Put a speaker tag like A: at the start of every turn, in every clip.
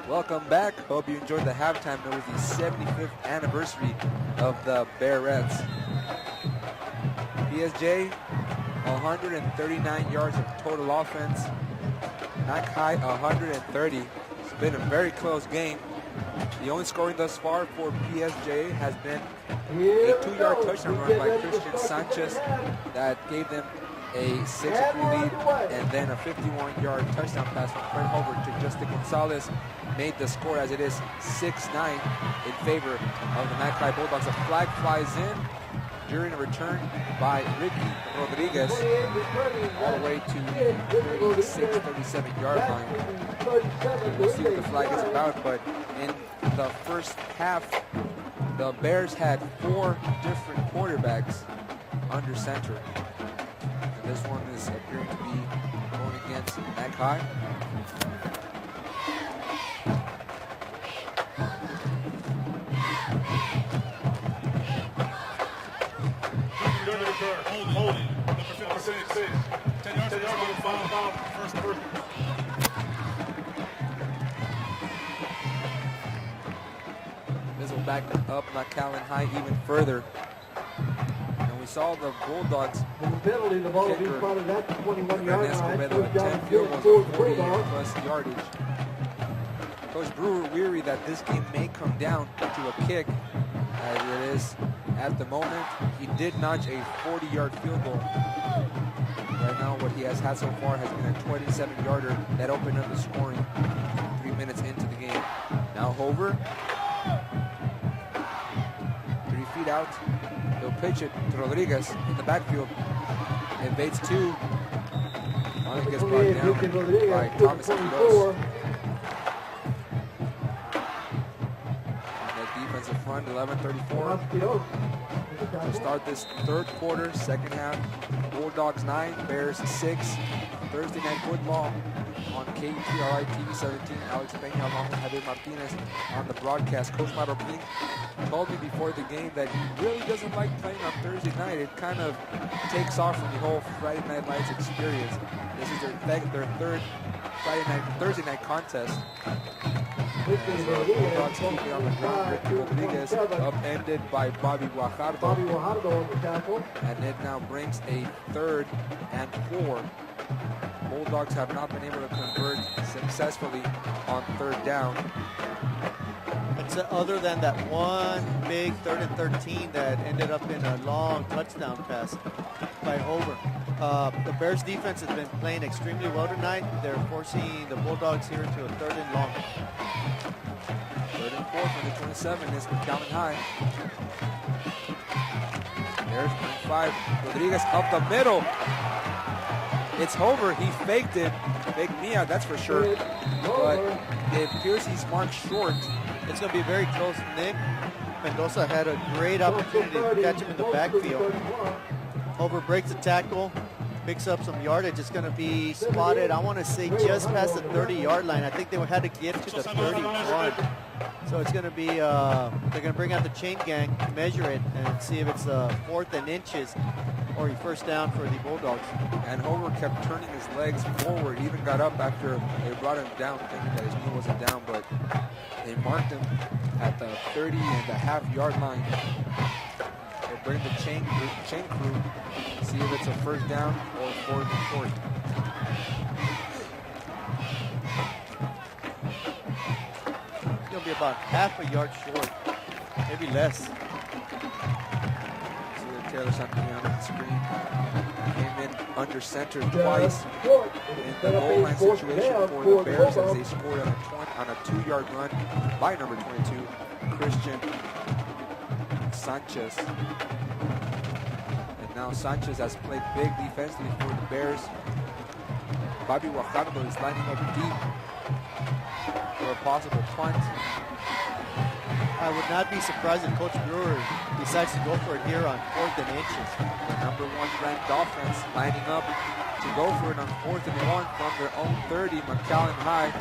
A: Welcome back. Hope you enjoyed the halftime. It was the 75th anniversary of the Bearets. PSJ, 139 yards of total offense. Mcallen, 130. It's been a very close game. The only scoring thus far for PSJA has been a 2-yard touchdown run by Christian Sanchez that gave them a 6-3 lead, and then a 51-yard touchdown pass from Fred Hover to Justin Gonzalez made the score as it is 6-9 in favor of the Mcallen Bulldogs. A flag flies in during a return by Ricky Rodriguez all the way to the 36-37-yard line. We'll see what the flag is about, but in the first half, the Bears had 4 different quarterbacks under center. And this one is appearing to be going against Mcallen.
B: Holding. Number 56. 10 yards on the foul. First.
A: This will back up Mcallen High even further. And we saw the Bulldogs
C: penalty, the ball will be spotted at the 21-yard line.
A: With 10 field goals of 48-plus yardage. Coach Brewer weary that this game may come down to a kick, as it is at the moment. He did notch a 40-yard field goal. Right now, what he has had so far has been a 27-yarder that opened up the scoring 3 minutes into the game. Now Hover, 3 feet out. He'll pitch it to Rodriguez in the backfield. Evades 2. Finally gets brought down by Thomas Quiroz. Defensive front, 11:34. To start this third quarter, second half. Bulldogs 9, Bears 6. Thursday night football on KTRI TV 17. Alex Peña along with Javier Martinez on the broadcast. Coach Marroquin told me before the game that he really doesn't like playing on Thursday night. It kind of takes off from the whole Friday Night Lights experience. This is their third Thursday night contest. Bulldogs keep it on the ground. Ricky Rodriguez upended by Bobby Guajardo. And it now brings a 3rd and 4. Bulldogs have not been able to convert successfully on 3rd down.
D: Other than that one big 3rd and 13 that ended up in a long touchdown pass by Hover. The Bears defense has been playing extremely well tonight. They're forcing the Bulldogs here to a 3rd and long.
A: 3rd and 4 from the 27 is Mcallen High. There's 5. Rodriguez up the middle. It's Hover. He faked it. Faked me out, that's for sure. But it appears he's marked short.
D: It's going to be very close. Nick Mendoza had a great opportunity to catch him in the backfield. Hover breaks the tackle, picks up some yardage. It's going to be spotted, I want to say, just past the 30-yard line. I think they had to get to the 31. So it's going to be, they're going to bring out the chain gang to measure it and see if it's 4th and inches or a 1st down for the Bulldogs.
A: And Hover kept turning his legs forward. He even got up after they brought him down, thinking that his knee wasn't down, but they marked him at the 30.5-yard line. They bring the chain crew, see if it's a 1st down or 4th and short.
D: He'll be about half a yard short, maybe less.
A: See the Taylor Santillán on the screen. Came in under center twice in the goal line situation for the Bears as they scored on a 2-yard run by number 22, Christian Sanchez. And now Sanchez has played big defensively for the Bears. Bobby Guajardo is lining up deep for a possible punt.
D: I would not be surprised if Coach Brewer decides to go for it here on 4th and inches.
A: The number 1 ranked offense lining up to go for it on 4th and 1 from their own 30. Mcallen High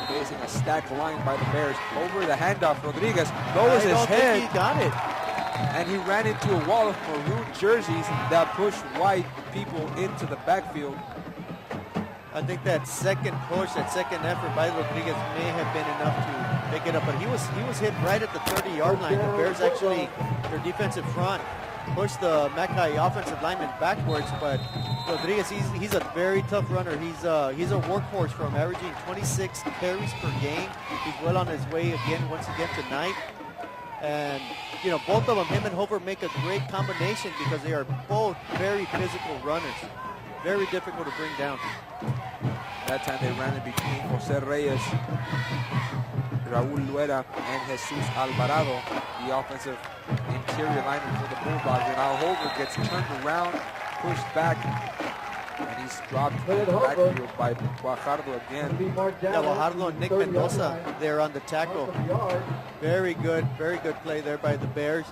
A: facing a stacked line by the Bears. Over the handoff, Rodriguez lowers his head.
D: He got it.
A: And he ran into a wall of maroon jerseys that pushed white people into the backfield.
D: I think that second push, that second effort by Rodriguez may have been enough to pick it up, but he was hit right at the 30-yard line. The Bears actually, their defensive front, pushed the Mackay offensive lineman backwards, but Rodriguez, he's a very tough runner. He's a workhorse from averaging 26 carries per game. He's well on his way once again tonight. And, you know, both of them, him and Hover, make a great combination because they are both very physical runners. Very difficult to bring down.
A: That time they ran it between Jose Reyes, Raul Luera, and Jesus Alvarado, the offensive interior lineman for the Bulldogs. And now Hover gets turned around, pushed back, and he's dropped in the backfield by Guajardo again.
D: Yeah, Guajardo and Nick Mendoza there on the tackle. Very good play there by the Bears.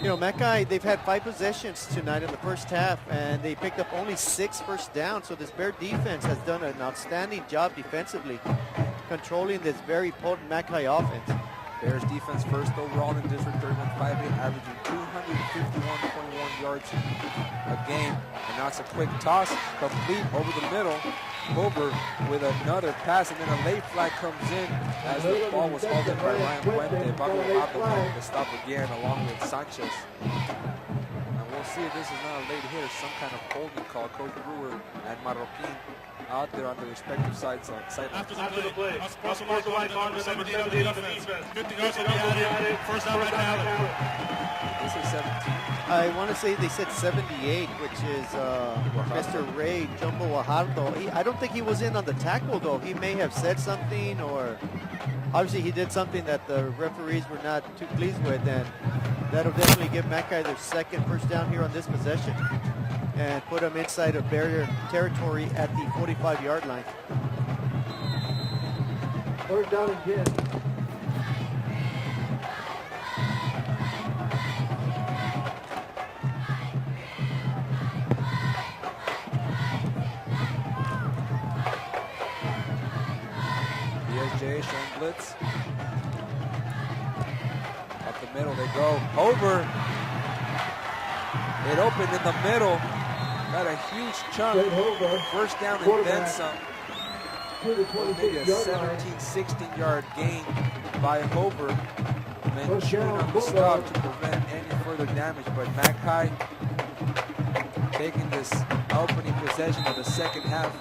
D: You know, Mackay, they've had 5 possessions tonight in the first half, and they picked up only 6 first downs. So this Bear defense has done an outstanding job defensively, controlling this very potent Mackay offense.
A: Bears defense first overall in District 31-5A, averaging 251.1 yards a game. And now it's a quick toss, complete over the middle. Hover with another pass, and then a late flag comes in as the ball was hauled in by Ryan Puente. Pablo Abdo making the stop again along with Sanchez. And we'll see if this is not a late hit or some kind of holding call. Coach Brewer and Marroquin out there on the respective sides.
B: After the play, Russell Mark on the 78 on the defense. 50 yards to be added. First down right now.
A: This is 17.
D: I want to say they said 78, which is Mr. Ray Jumbo Guajardo. I don't think he was in on the tackle, though. He may have said something, or obviously he did something that the referees were not too pleased with, and that'll definitely give Mackay their second first down here on this possession and put them inside of Bear territory at the 45-yard line.
C: Third down again.
A: PSJA showing blitz. Up the middle they go. Over. It opened in the middle. Got a huge chunk. First down and then some. Maybe a 17, 16-yard gain by Hover. And chewing on the stop to prevent any further damage. But Mackay taking this opening possession of the second half.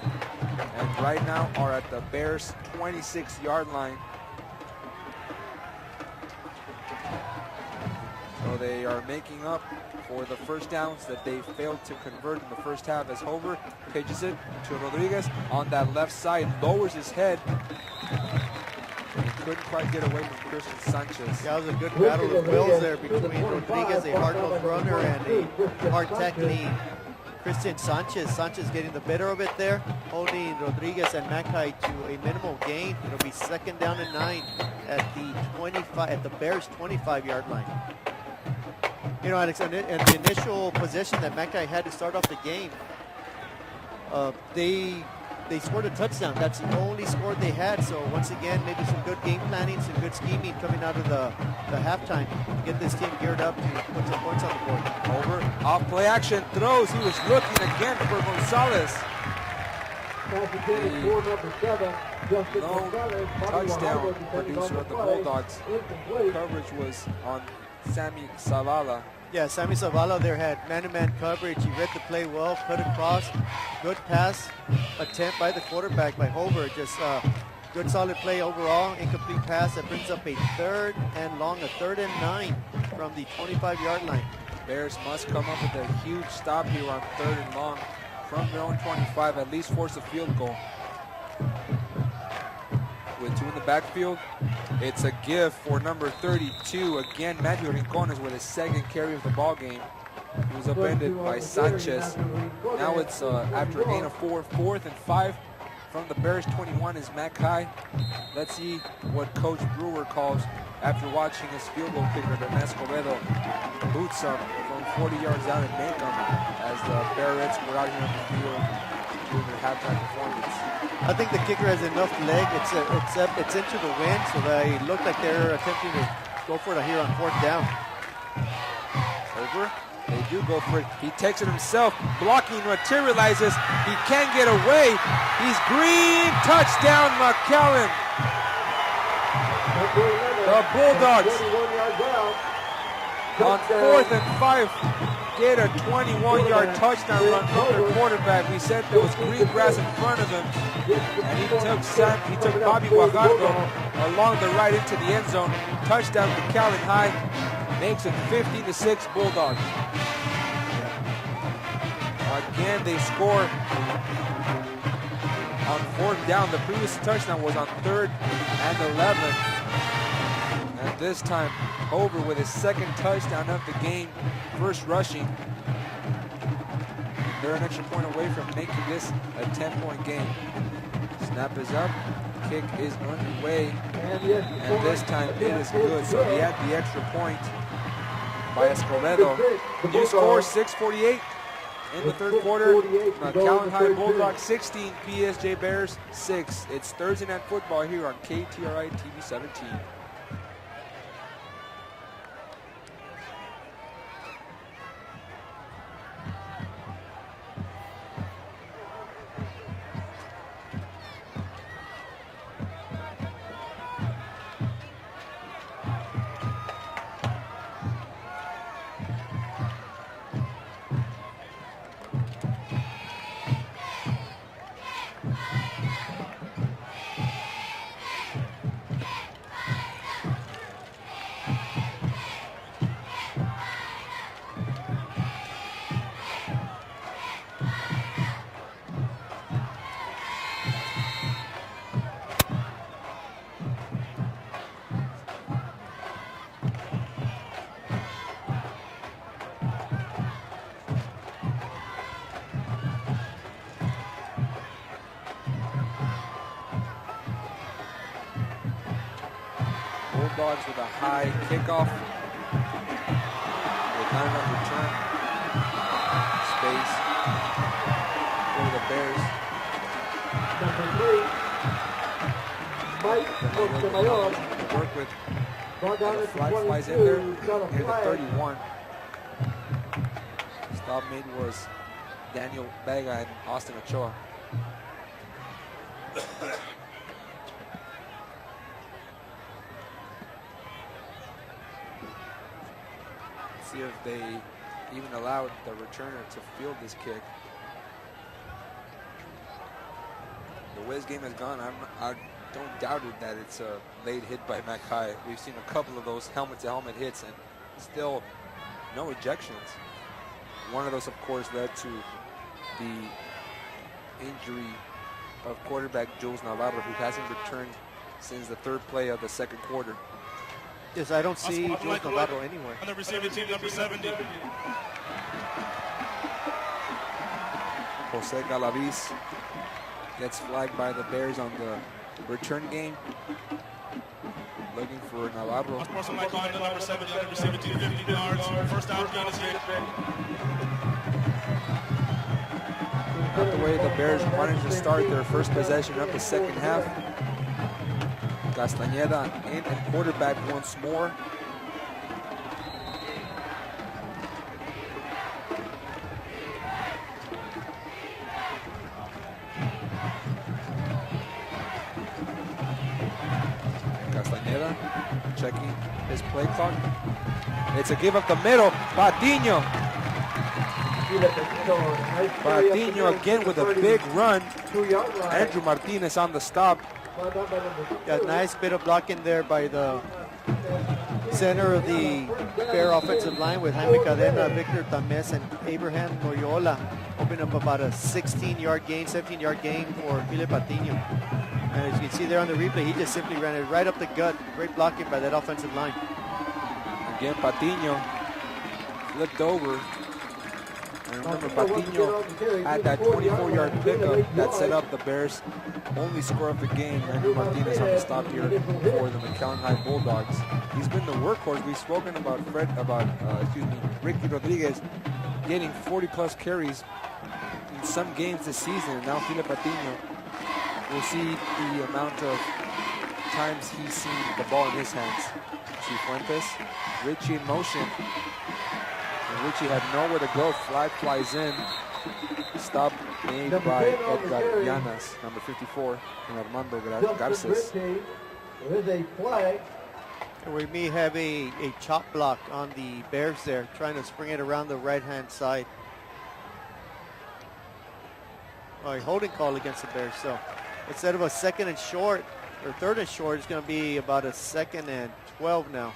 A: And right now are at the Bears' 26-yard line. So they are making up for the first downs that they failed to convert in the first half, as Hover pitches it to Rodriguez on that left side, lowers his head. And he couldn't quite get away from Christian Sanchez.
D: That was a good battle of wills there between Rodriguez, a hard-nosed runner, and a hard-tackling Christian Sanchez. Sanchez getting the better of it there, holding Rodriguez and Mackay to a minimal gain. It'll be second down and 9 at the Bears' 25-yard line. You know, Alex, and the initial possession that Mackay had to start off the game, they scored a touchdown. That's the only score they had. So once again, maybe some good game planning, some good scheming coming out of the halftime to get this team geared up to put some points on the board.
A: Over, off play action, throws. He was looking again for Gonzalez. Touchdown producer of the Bulldogs. Coverage was on Sammy Zavala.
D: Yeah, Sammy Zavala there had man-to-man coverage. He read the play well, cut across. Good pass attempt by the quarterback, by Hover. Just good solid play overall. Incomplete pass that brings up a third and 9 from the 25-yard line.
A: Bears must come up with a huge stop here on 3rd and long from their own 25, at least force a field goal. With 2 in the backfield, it's a give for number 32. Again, Matthew Rincones with his second carry of the ball game. He was upended by Sanchez. Now it's after a gain of 4, 4th and 5 from the Bears 21 is Mackay. Let's see what Coach Brewer calls after watching his field goal kicker, Hernan Escobedo, boots him from 40 yards out and make him as the Bearets were out here on the field doing their halftime performance.
D: I think the kicker has enough leg. It's into the wind, so they look like they're attempting to go for it here on 4th down.
A: Over, They do go for it. He takes it himself. Blocking materializes. He can't get away. He's green. Touchdown, Mcallen. The Bulldogs on 4th and 5 get a 21-yard touchdown run from their quarterback. We said there was green grass in front of him, and he took Bobby Guajardo along the right into the end zone. Touchdown, Mcallen High makes it 15-6 Bulldogs. Again, they score on 4th down. The previous touchdown was on 3rd and 11. And this time, Over with his second touchdown of the game, first rushing. They're an extra point away from making this a 10-point game. Snap is up, kick is underway, and this time it is good. So he had the extra point by Escobedo. New score 6:48 in the third quarter. Mcallen High Bulldogs 16, PSJ Bears 6. It's Thursday Night Football here on KTRI TV 17. Bulldogs with a high kickoff. With not enough return. Space for the Bears. Work with the flag flies in there near the 31. Stop made was Daniel Vega and Austin Ochoa. See if they even allowed the returner to field this kick. The way this game has gone, I don't doubt it that it's a late hit by Mac High. We've seen a couple of those helmet-to-helmet hits and still no ejections. One of those, of course, led to the injury of quarterback Jules Navarro, who hasn't returned since the third play of the second quarter.
D: Yes, I don't see Jules Navarro anywhere.
B: On the receiving team, number 70.
A: Jose Galaviz gets flagged by the Bears on the return game. Looking for Navarro.
B: Person like on the number 70 on the receiving team, 50 yards. First down, gain is hit.
A: Not the way the Bears wanted to start their first possession of the second half. Castañeda in and quarterback once more. Castañeda checking his play clock. It's a give up the middle. Patiño. Patiño again with a big run. Andrew Martinez on the stop.
D: Got a nice bit of blocking there by the center of the Bear offensive line with Jaime Cadena, Victor Tamés, and Abraham Noyola. Opening up about a 16-yard gain, 17-yard gain for Filipe Patiño. And as you can see there on the replay, he just simply ran it right up the gut. Great blocking by that offensive line.
A: Again, Patiño flipped over. And remember, Patiño had that 24-yard pickup that set up the Bears' only score of the game. Andrew Martinez on the stop here for the Mcallen High Bulldogs. He's been the workhorse. We've spoken about Ricky Rodriguez getting 40-plus carries in some games this season. And now Filipe Patiño will see the amount of times he's seen the ball in his hands. Cifuentes, Richie in motion. Richie had nowhere to go. Flag flies in. Stop made by Edgar Llanas, number 54, and Armando Garces.
C: There is a flag.
D: We may have a chop block on the Bears there, trying to spring it around the right-hand side. Oh, a holding call against the Bears. So instead of a 2nd and short, or 3rd and short, it's going to be about a 2nd and 12 now.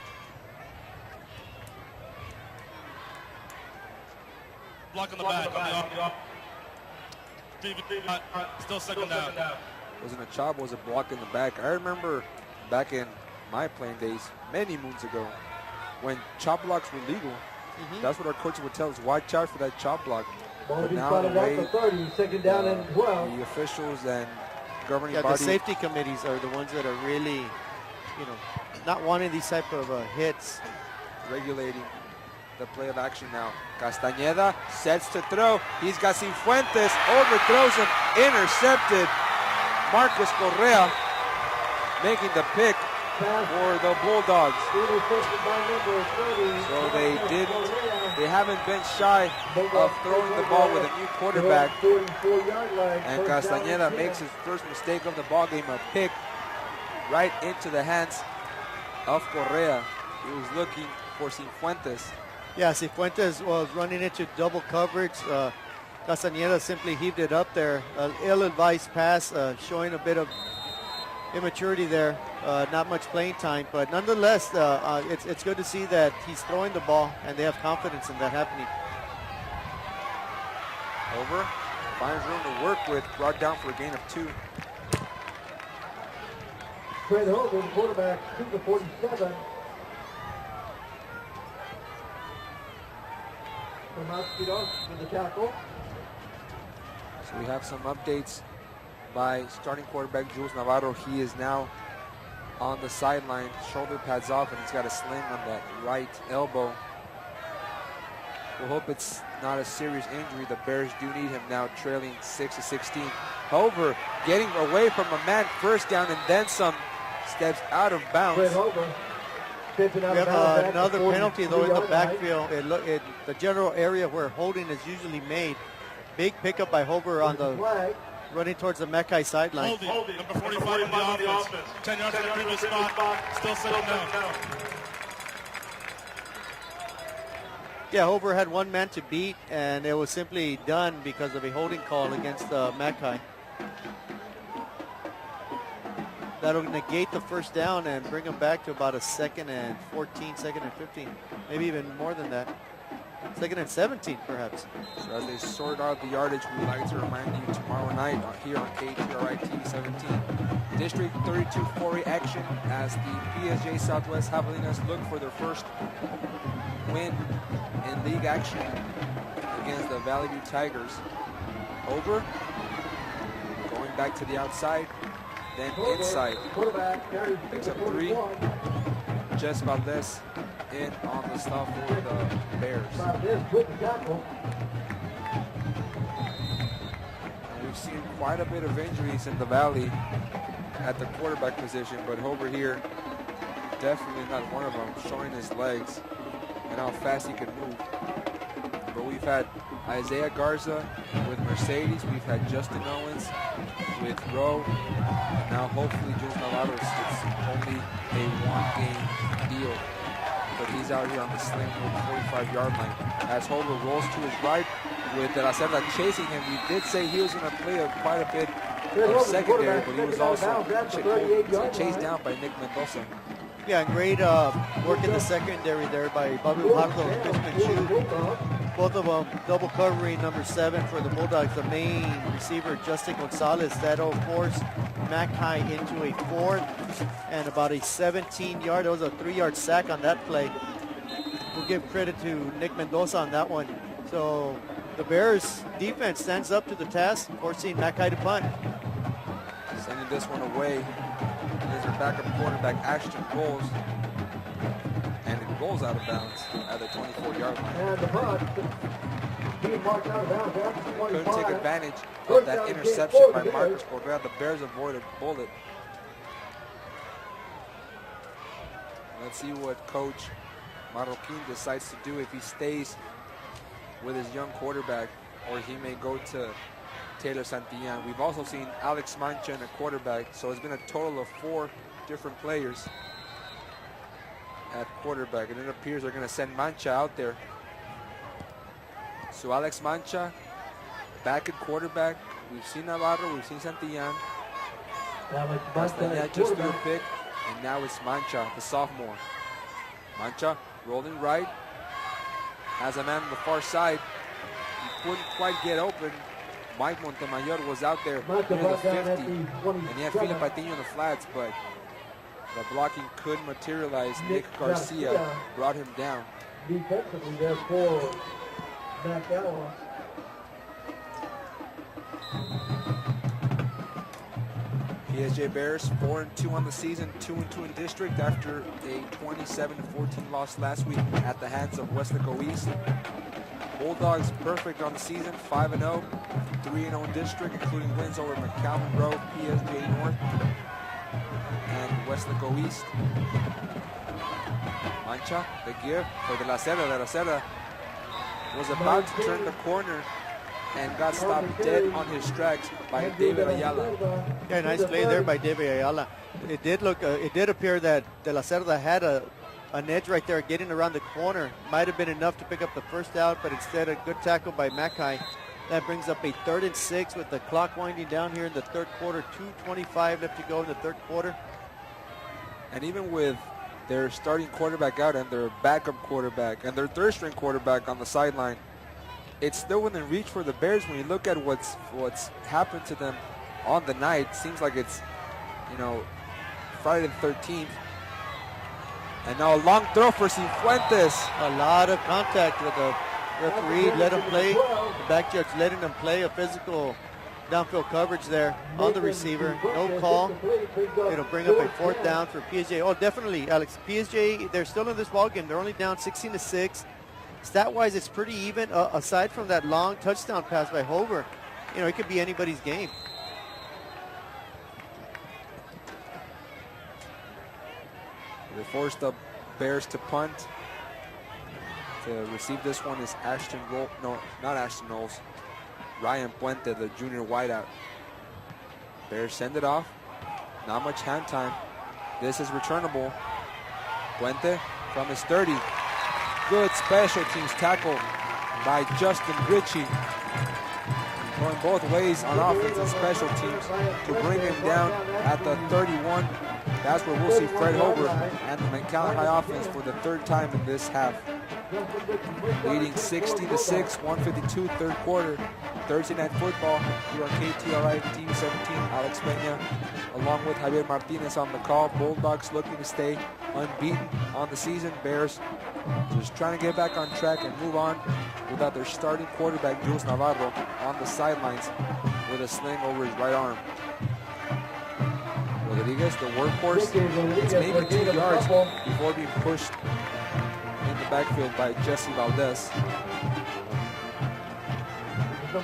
B: Block in the back. Still 2nd down.
A: Wasn't a chop, was a block in the back. I remember back in my playing days, many moons ago, when chop blocks were legal. That's what our coaches would tell us. Why charge for that chop block? But now the way
C: 30, 2nd down and 12.
A: the officials and governing
D: The
A: body,
D: safety committees are the ones that are really, not wanting these type of hits.
A: regulating the play of action now. Castañeda sets to throw. He's got Cifuentes, overthrows him, intercepted. Marcos Correa making the pick for the Bulldogs. So they haven't been shy of throwing the ball with a new quarterback. And Castañeda makes his first mistake of the ball game, a pick right into the hands of Correa. He was looking for Cifuentes.
D: Yeah, Cifuentes was running into double coverage. Castañeda simply heaved it up there. Ill-advised pass, showing a bit of immaturity there. Not much playing time, but nonetheless, it's good to see that he's throwing the ball and they have confidence in that happening.
A: Over, finds room to work with, brought down for a gain of 2.
C: Trent Hogan, quarterback, 2-47. With the tackle.
A: So we have some updates by starting quarterback Jules Navarro. He is now on the sideline, shoulder pads off, and he's got a sling on that right elbow. We'll hope it's not a serious injury. The Bears do need him now, trailing 6-16. Hover getting away from a man, first down and then some, steps out of bounds.
D: We have another penalty though in the backfield. The general area where holding is usually made. Big pickup by Hover on the running towards the Mackay sideline.
B: Holding, number 45 in the offense. 10 yards in the previous spot. Still 2nd down.
D: Yeah, Hover had one man to beat, and it was simply done because of a holding call against Mackay. That'll negate the first down and bring them back to about a 2nd and 14, 2nd and 15, maybe even more than that. 2nd and 17, perhaps.
A: So as they sort out the yardage, we'd like to remind you tomorrow night here on KTRI TV 17. District 32 4A action as the PSJA Southwest Javelinas look for their first win in league action against the Valley View Tigers. Over, going back to the outside, then inside. Picks up 3. Jess Valdez in on the stop for the Bears. And we've seen quite a bit of injuries in the Valley at the quarterback position, but Hover here, definitely not one of them, showing his legs and how fast he can move. But we've had Isaiah Garza with Mercedes, we've had Justin Owens with Rowe, and now hopefully Jules Navarro. It's only a 1-game deal, but he's out here on the sling with the 45-yard line. As Hover rolls to his right with De La Cerda chasing him, we did say he was going to play quite a bit of secondary, but he was also chased down by Nick Mendoza.
D: Yeah, great work in the secondary there by Bobby Pardo and Crispin Chu. Both of them double covering number 7 for the Bulldogs. The main receiver, Justin Gonzalez, that'll force Mackay into a 4th and about a 17-yard. That was a 3-yard sack on that play. We'll give credit to Nick Mendoza on that one. So the Bears defense stands up to the task, forcing Mackay to punt.
A: Sending this one away is their backup quarterback, Ashton Goals. And it rolls out of bounds at the 24-yard line.
C: And the punt being marked out of bounds.
A: Couldn't take advantage of that interception by Marcos Correa. The Bears avoided bullet. Let's see what Coach Marroquin decides to do if he stays with his young quarterback, or he may go to Taylor Santillán. We've also seen Alex Mancha in a quarterback, so it's been a total of 4 different players at quarterback, and it appears they're going to send Mancha out there. So Alex Mancha back at quarterback. We've seen Navarro, we've seen Santillán. Castañeda just threw a pick, and now it's Mancha, the sophomore. Mancha rolling right, has a man on the far side. He couldn't quite get open. Mike Montemayor was out there near the 50, and he had Philip Patiño on the flats, but the blocking couldn't materialize. Nick Garcia brought him down.
C: Defensively there for Mcallen.
A: PSJ Bears 4-2 on the season, 2-2 in district after a 27-14 loss last week at the hands of Westlaco East. Bulldogs perfect on the season, 5-0, 3-0 in district, including wins over Mcallen Road, PSJA North, and Westlaco East. Mancha, the give for De La Cerda. De La Cerda was about to turn the corner and got stopped dead on his tracks by David Ayala.
D: Yeah, nice play there by David Ayala. It did appear that De La Cerda had an edge right there getting around the corner. Might have been enough to pick up the first out, but instead a good tackle by Mackay. That brings up a 3rd and 6 with the clock winding down here in the third quarter. 2:25 left to go in the third quarter.
A: And even with their starting quarterback out and their backup quarterback and their third string quarterback on the sideline, it's still within reach for the Bears when you look at what's happened to them on the night. Seems like it's, Friday the 13th. And now a long throw for Cifuentes.
D: A lot of contact with the referee. Let him play. The back judge letting them play a physical downfield coverage there on the receiver. No call. It'll bring up a 4th down for PSJ. Oh, definitely, Alex. PSJ, they're still in this ballgame. They're only down 16-6. Stat-wise, it's pretty even. Aside from that long touchdown pass by Hover, it could be anybody's game.
A: They forced the Bears to punt. To receive this one is Knowles. Ryan Puente, the junior wideout. Bears send it off. Not much hand time. This is returnable. Puente from his 30. Good special teams tackle by Justin Ritchie. Going both ways on offense and special teams to bring him down at the 31. That's where we'll see Fred Hover and the Mcallen High offense for the 3rd time in this half. Leading 60-6, 1:52 third quarter. Thursday Night Football here on KTRI TV 17. Alex Peña along with Javier Martinez on the call. Bulldogs looking to stay unbeaten on the season. Bears just trying to get back on track and move on without their starting quarterback, Jules Navarro, on the sidelines with a sling over his right arm. Rodriguez, the workhorse, it's maybe 2 yards before being pushed in the backfield by Jesse Valdez.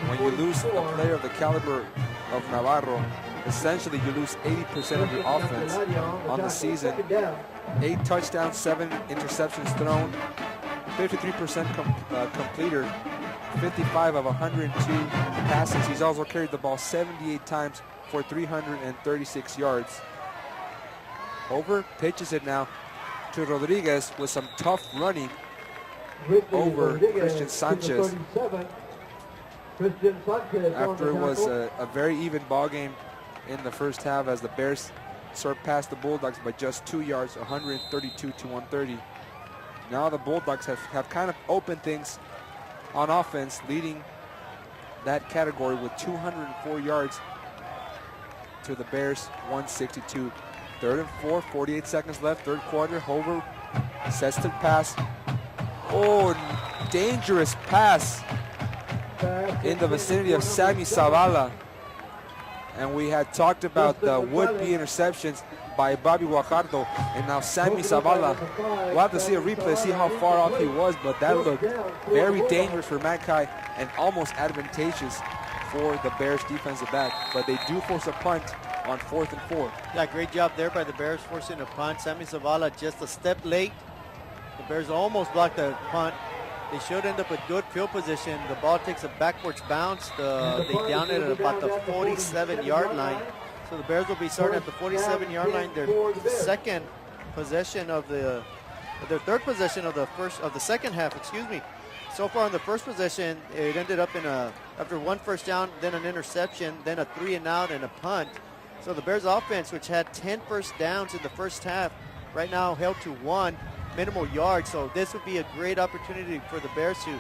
A: When you lose a player of the caliber of Navarro, essentially you lose 80% of your offense on the season. 8 touchdowns, 7 interceptions thrown, 53% completer, 55 of 102 passes. He's also carried the ball 78 times for 336 yards. Over pitches it now to Rodriguez with some tough running over Christian Sanchez. After it was a very even ball game in the first half as the Bears surpassed the Bulldogs by just 2 yards, 132 to 130. Now the Bulldogs have kind of opened things on offense, leading that category with 204 yards to the Bears 162. 3rd and 4, 48 seconds left, third quarter. Hover sets to pass. Oh, dangerous pass in the vicinity of Sammy Zavala. And we had talked about the would-be interceptions by Bobby Guajardo, and now Sammy Zavala. We'll have to see a replay, see how far off he was, but that looked very dangerous for Mackay and almost advantageous for the Bears defensive back. But they do force a punt on 4th and 4.
D: Yeah, great job there by the Bears forcing a punt. Sammy Zavala just a step late. The Bears almost blocked the punt. They should end up with good field position. The ball takes a backwards bounce. They down it at about the 47-yard line. So the Bears will be starting at the 47-yard line. Their second possession of their third possession of the second half, excuse me. So far in the first possession, it ended up in after one first down, then an interception, then a 3-and-out and a punt. So the Bears offense, which had 10 first downs in the first half, right now held to 1 minimal yards. So this would be a great opportunity for the Bears to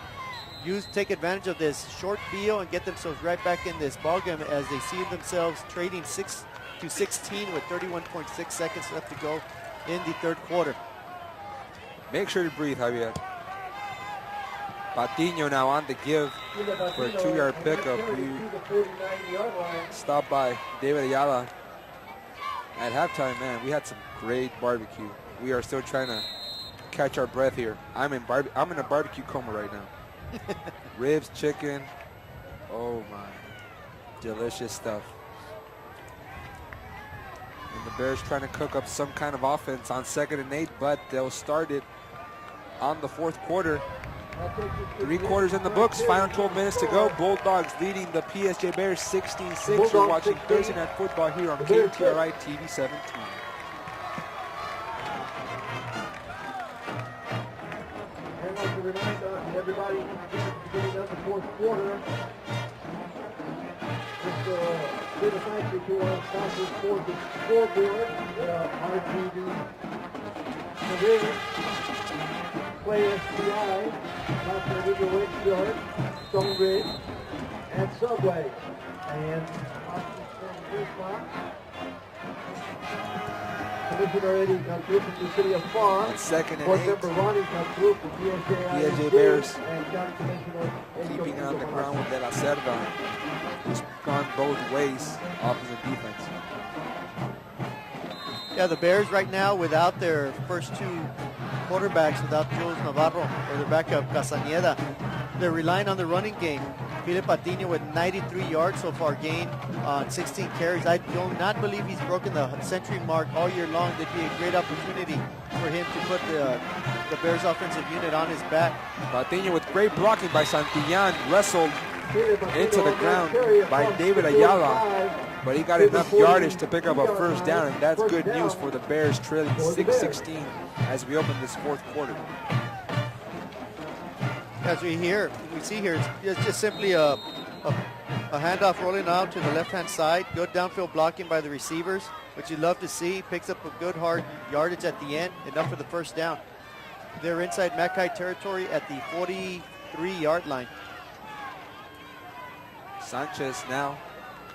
D: take advantage of this short field and get themselves right back in this ballgame as they see themselves trading 6-16 with 31.6 seconds left to go in the third quarter.
A: Make sure to breathe, Javier. Patiño now on the give for a 2-yard pickup. Stopped by David Ayala. At halftime, man, we had some great barbecue. We are still trying to catch our breath here. I'm in a barbecue coma right now. Ribs, chicken. Oh my, delicious stuff. And the Bears trying to cook up some kind of offense on 2nd and 8, but they'll start it on the fourth quarter. 3 quarters in the books, final 12 minutes to go. Bulldogs leading the PSJ Bears 16-6. You're watching Thursday Night Football here on KTRI TV 17.
C: I'd like to remind everybody at the beginning of the fourth quarter, just give a thank you to our sponsors for the scoreboard, RTV, Career, PSJA, National Video Yard, Stonebridge, and Subway. And Commissioner Eddie comes through from the city of Farr.
A: On 2nd and
C: Board
A: 8.
C: member Ronnie comes through from
A: PSJ Bears
C: and County Commissioner
A: keeping it on the ground with De La Cerda. It's gone both ways, offense and defense.
D: Yeah, the Bears right now without their first 2 quarterbacks, without Jules Navarro or their backup Castañeda, they're relying on the running game. Philip Patiño with 93 yards so far gained on 16 carries. I do not believe he's broken the century mark all year long. That'd be a great opportunity for him to put the Bears offensive unit on his back.
A: Patiño with great blocking by Santillan, wrestled into the ground by David Ayala, but he got enough yardage to pick up a first down, and that's good news for the Bears, trailing 6-16 as we open this fourth quarter.
D: As we see here, it's just simply a handoff rolling out to the left-hand side. Good downfield blocking by the receivers, which you love to see. Picks up a good hard yardage at the end, enough for the first down. They're inside Mackay territory at the 43-yard line.
A: Sanchez now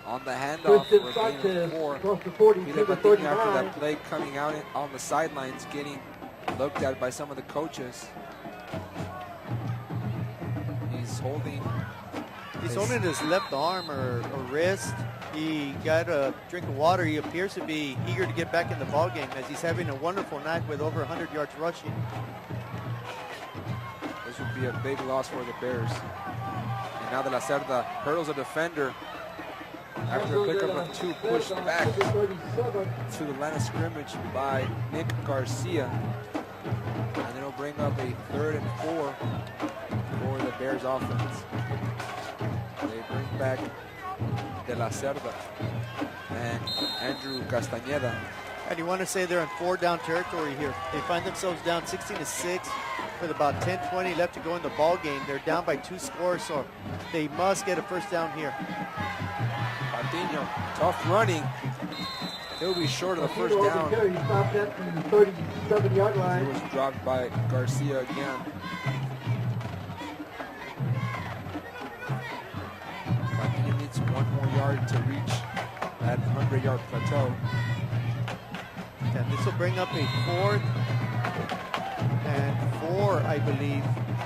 A: on the handoff for a gain of 4. Philip Patiño after that play coming out on the sidelines, getting looked at by some of the coaches. He's holding his left arm or wrist. He got a drink of water. He appears to be eager to get back in the ballgame as he's having a wonderful night with over 100 yards rushing. This would be a big loss for the Bears. And now De La Cerda hurdles a defender after a pickup of 2, pushed back to the line of scrimmage by Nick Garcia. And then it'll bring up a 3rd and 4 for the Bears offense. They bring back De La Cerda and Andrew Castañeda. And you want to say they're in 4-down territory here. They find themselves down 16-6 with about 10-20 left to go in the ball game. They're down by 2 scores, so they must get a first down here. Patiño, tough running. He'll be short of the first down.
C: He stopped at the 37-yard line.
A: He was dropped by Garcia again. Patiño needs 1 more yard to reach that 100-yard plateau. And this will bring up a 4th and 4, I believe,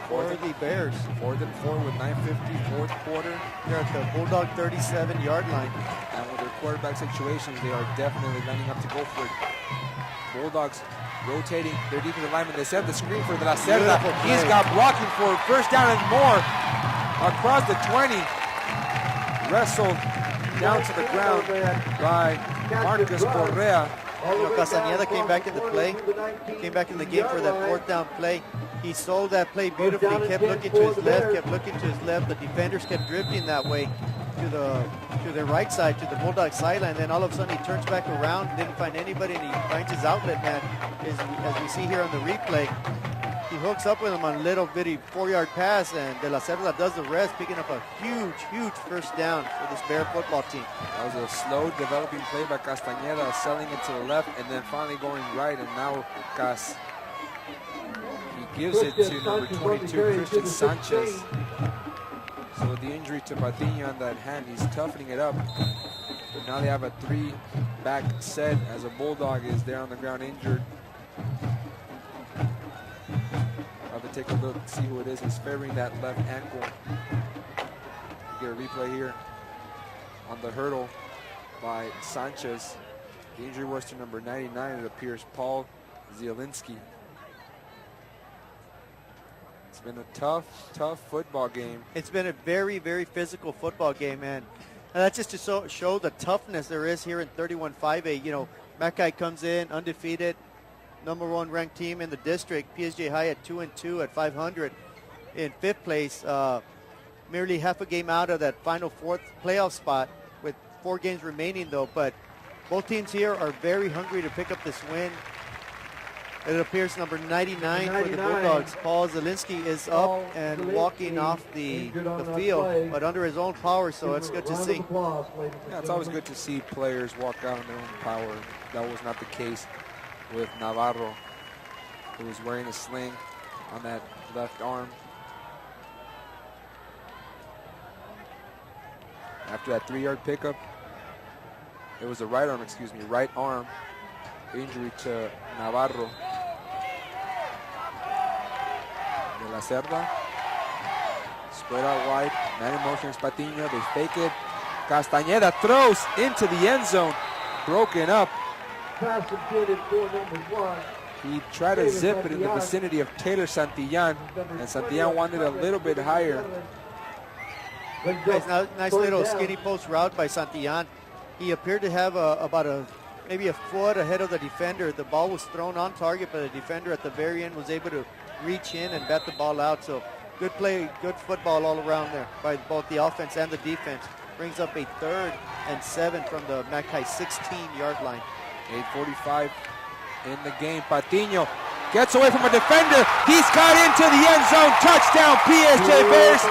A: for the Bears. 4th and 4 with 9:50, fourth quarter. They're at the Bulldog 37-yard line. And with their quarterback situations, they are definitely lining up to go for it. Bulldogs rotating their defensive lineman. They set the screen for De La Cerda. He's got blocking for first down and more across the 20. Wrestled down to the ground by Marcus Correa.
D: You know, Castañeda came back into play, came back in the game for that 4th down play. He sold that play beautifully, kept looking to his left, The defenders kept drifting that way to the right side, to the Bulldog sideline. Then all of a sudden he turns back around, didn't find anybody, and he finds his outlet man. As we see here on the replay, he hooks up with him on a little bitty 4-yard pass, and De La Cerda does the rest, picking up a huge first down for this Bear football team.
A: That was a slow developing play by Castañeda, selling it to the left and then finally going right, and now he gives it to number 22, Christian Sanchez. So with the injury to Patiño on that hand, he's toughening it up. But now they have a 3-back set as a Bulldog is there on the ground injured. I'll have to take a look, see who it is. He's favoring that left ankle. Get a replay here on the hurdle by Sanchez. The injury was to number 99, it appears, Paul Zielinski. It's been a tough football game.
D: It's been a very physical football game, and that's just to show the toughness there is here in 31-5A. You know, Mackay comes in undefeated, #1 ranked team in the district. PSJA High at 2-2 at 500 in 5th place. Merely half a game out of that final 4th playoff spot with 4 games remaining, though. But both teams here are very hungry to pick up this win. It appears number 99 for the Bulldogs, Paul Zielinski, is up and walking off the field, but under his own power, so it's good to see.
A: Yeah, it's always good to see players walk out on their own power. That was not the case with Navarro, who was wearing a sling on that left arm. After that 3-yard pickup, it was a right arm injury to Navarro. De La Cerda, spread out wide, man in motion is Patiño, they fake it. Castañeda throws into the end zone, broken up.
C: Pass completed for number 1.
A: He tried to zip it in the vicinity of Taylor Santillan, and Santillan wanted a little bit higher.
D: Nice little skinny post route by Santillan. He appeared to have maybe a foot ahead of the defender. The ball was thrown on target, but the defender at the very end was able to reach in and bat the ball out. So good play, good football all around there by both the offense and the defense. Brings up a 3rd and 7 from the Mackay 16-yard line.
A: 8:45 in the game. Patiño gets away from a defender. He's got into the end zone. Touchdown, PSJ Bears.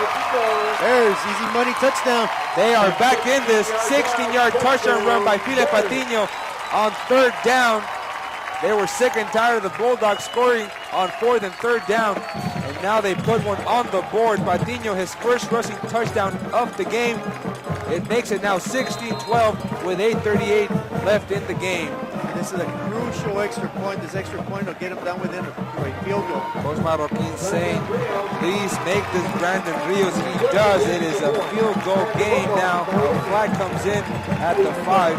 D: Bears, easy money touchdown.
A: They are back in this 16-yard touchdown run by File Patiño on 3rd down. They were sick and tired of the Bulldogs scoring on 4th and 3rd down, and now they put one on the board. Patiño, his first rushing touchdown of the game. It makes it now 16-12 with 8:38 left in the game.
D: This is a crucial extra point. This extra point will get him down within a field goal.
A: Coach Marroquin saying, please make this Brandon Rios. He does. It is a field goal game now. A flag comes in at the 5.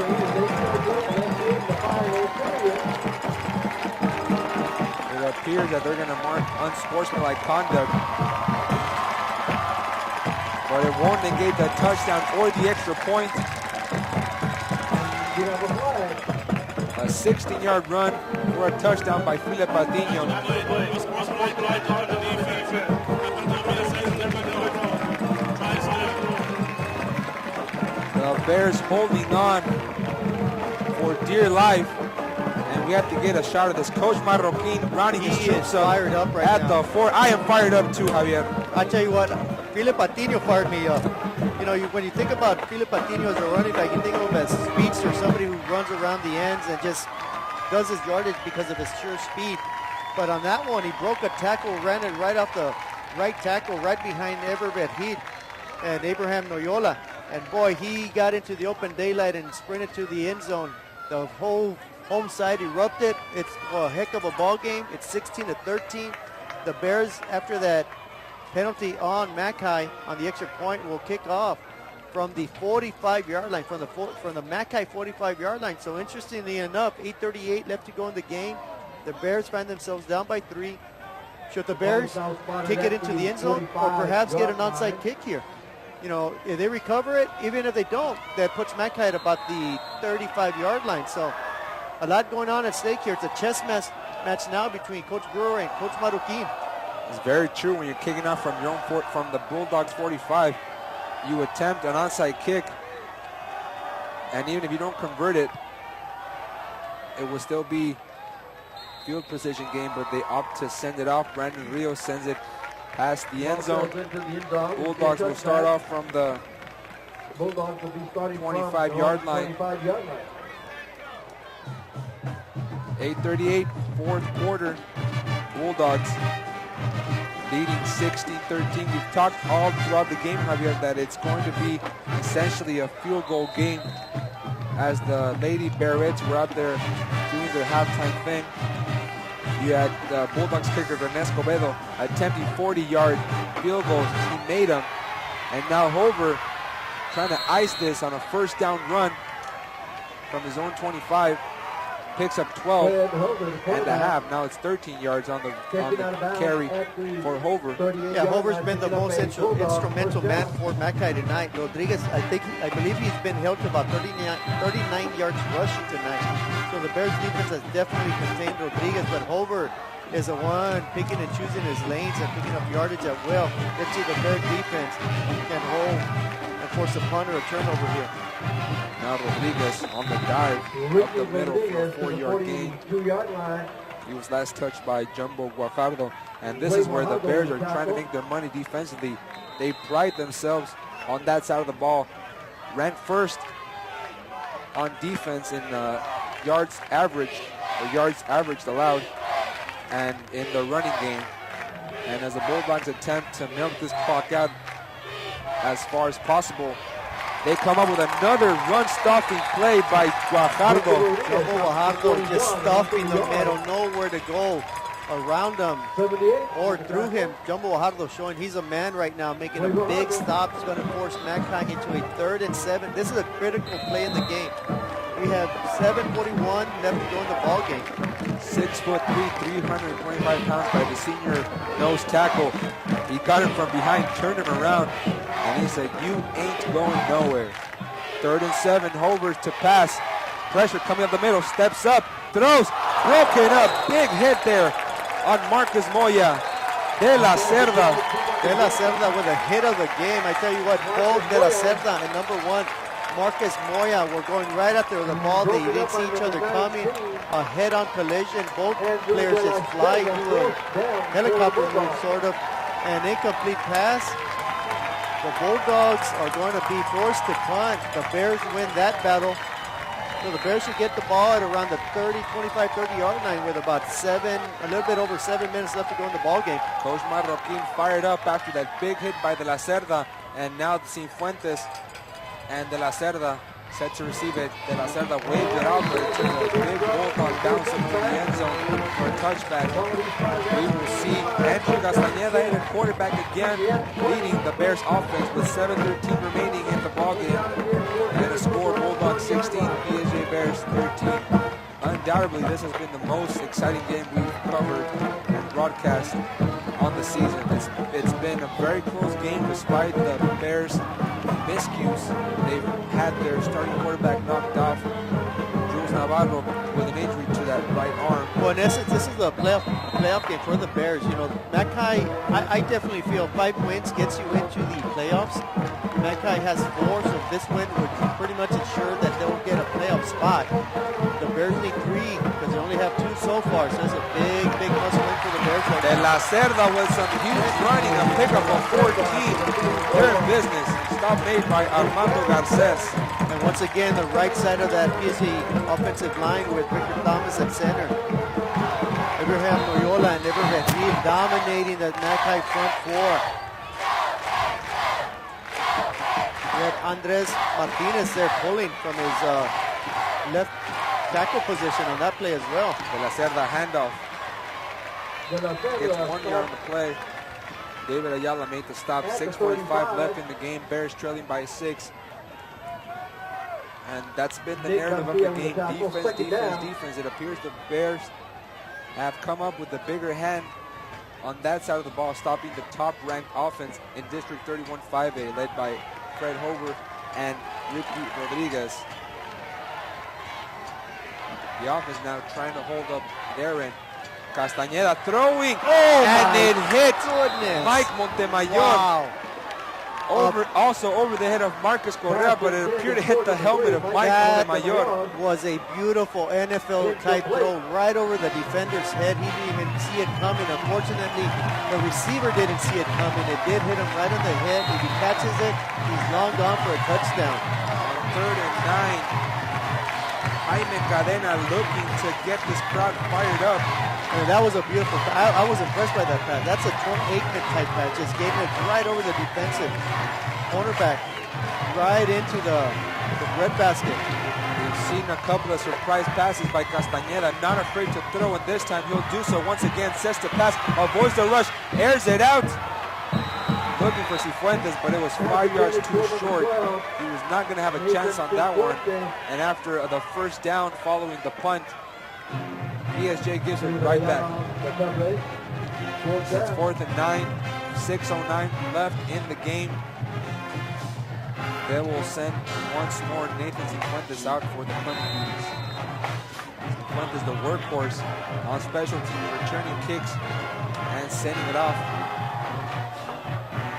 A: It appears that they're going to mark unsportsmanlike conduct, but it won't negate the touchdown or the extra point. A 16-yard run for a touchdown by File Patiño. The Bears holding on for dear life, and we have to get a shot of this. Coach Marroquin rounding his troops up
D: fired up right
A: at
D: now.
A: the 4. I am fired up too, Javier.
D: I tell you what, File Patiño fired me up. You know, when you think about File Patiño as a running back, you think of him as speedster, somebody who runs around the ends and just does his yardage because of his sheer speed. But on that one, he broke a tackle, ran it right off the right tackle, right behind Everett Heath and Abraham Noyola. And boy, he got into the open daylight and sprinted to the end zone. The whole home side erupted. It's a heck of a ball game. It's 16-13. The Bears, after that penalty on Mackay on the extra point, will kick off from the 45-yard line, from the Mackay 45-yard line. So interestingly enough, 8:38 left to go in the game. The Bears find themselves down by 3. Should the Bears kick it into the end zone or perhaps get an onside kick here? You know, if they recover it, even if they don't, that puts Mackay at about the 35-yard line. So a lot going on at stake here. It's a chess match now between Coach Brewer and Coach Marroquin.
A: It's very true. When you're kicking off from your own from the Bulldogs 45, you attempt an onside kick, and even if you don't convert it, it will still be field position game, but they opt to send it off. Brandon Rios sends it past the end zone. Bulldogs will start off from the 25-yard line. 8:38, fourth quarter. Bulldogs leading 16-13. We've talked all throughout the game, Javier, that it's going to be essentially a field goal game as the Lady Bearets were out there doing their halftime thing. You had the Bulldogs kicker, René Escobedo, attempting 40-yard field goals. He made them. And now Hover trying to ice this on a first down run from his own 25. Picks up 12 and a half. Now it's 13 yards on the carry for Hover.
D: Yeah, Hover's been the most instrumental man for Mackay tonight. Rodriguez, I believe he's been held to about 39 yards rushing tonight. So the Bears defense has definitely contained Rodriguez, but Hover is the one picking and choosing his lanes and picking up yardage at will. Let's see the Bears defense can hold and force a punt or a turnover here.
A: Now Rodriguez on the dive up the middle for a 4-yard gain. He was last touched by Jumbo Guajardo. And this is where the Bears are trying to make their money defensively. They pride themselves on that side of the ball. Ranked first on defense in yards averaged allowed, and in the running game. And as the Bulldogs attempt to milk this clock out as far as possible, they come up with another run-stopping play by Guajardo.
D: Guajardo just stuffing the middle, nowhere to go around him or through him. Jumbo Guajardo showing he's a man right now, making a big stop. He's going to force Mackay into a 3rd and 7. This is a critical play in the game. We have 7:41 left to go in the ball game.
A: 6'3", 325 pounds by the senior nose tackle. He got him from behind, turned him around, and he said, "You ain't going nowhere." 3rd and 7, Hover to pass. Pressure coming up the middle, steps up, throws, broken up. Big hit there on Marcus Moya. De La Cerda.
D: De La Cerda with a hit of the game. I tell you what, both De La Cerda and number 1, Marcus Moya, were going right after the ball. They didn't see each other coming. A head-on collision. Both players just fly into a helicopter move, sort of. An incomplete pass. The Bulldogs are going to be forced to punt. The Bears win that battle. So the Bears should get the ball at around the 30-yard line with about a little bit over 7 minutes left to go in the ball game.
A: Coach Marroquin fired up after that big hit by De La Cerda, and now Cifuentes and De La Cerda set to receive it. De La Cerda waved it out, but it's a big Bulldog bounce into the end zone for a touchback. We will see Andrew Castañeda in at quarterback again, leading the Bears offense with 7:13 remaining in the ballgame. And a score, Bulldogs 16, PSJA Bears 13. Undoubtedly, this has been the most exciting game we've covered and broadcast on the season. It's been a very close game despite the Bears' miscues. They've had their starting quarterback knocked off, Jules Navarro, with an injury to that right arm.
D: Well, in essence, this is a playoff game for the Bears. You know, Mackay, I definitely feel 5 wins gets you into the playoffs. Mackay has 4, so this win would pretty much ensure that they'll get a playoff spot. The Bears need 3 because they only have 2 so far, so it's a big muscle win for the Bears.
A: De La Cerda with some huge running, a pickup of 14. They're in business. Stop made by Armando Garces.
D: And once again, the right side of that PSJA offensive line with Victor Thomas at center. Abraham Loyola and Abraham Reed dominating the Mackay front 4. We have Andres Martinez there pulling from his left tackle position on that play as well.
A: De La Cerda handoff. Gets 1 yard on the play. David Ayala made the stop. 6:45 left in the game. Bears trailing by 6. And that's been the narrative of the game. Defense. It appears the Bears have come up with the bigger hand on that side of the ball, stopping the top-ranked offense in District 31 5A, led by Fred Hover and Ricky Rodriguez. The offense now trying to hold up their end. Castañeda throwing,
D: and
A: it hit
D: goodness.
A: Mike Montemayor.
D: Wow.
A: Also over the head of Marcus Correa, but it appeared to hit the helmet of Mike Montemayor.
D: Was a beautiful NFL type throw right over the defender's head. He didn't even see it coming. Unfortunately, the receiver didn't see it coming. It did hit him right on the head. If he catches it, he's long gone for a touchdown.
A: On 3rd and 9, Jaime Cadena looking to get this crowd fired up.
D: And that was a beautiful, I was impressed by that pass. That's a Troy Aikman type pass, just getting it right over the defensive cornerback, right into the breadbasket.
A: We've seen a couple of surprise passes by Castañeda, not afraid to throw, and this time he'll do so once again. Sets the pass, avoids the rush, airs it out. Looking for Cifuentes, but it was 5 yards too short. He was not going to have a chance on that one. And after the first down following the punt, PSJ gives it right back. It's 4th and 9, 6:09 left in the game. They will send once more Nathan Cifuentes out for the punt duties. Cifuentes, the workhorse on special teams, returning kicks and sending it off.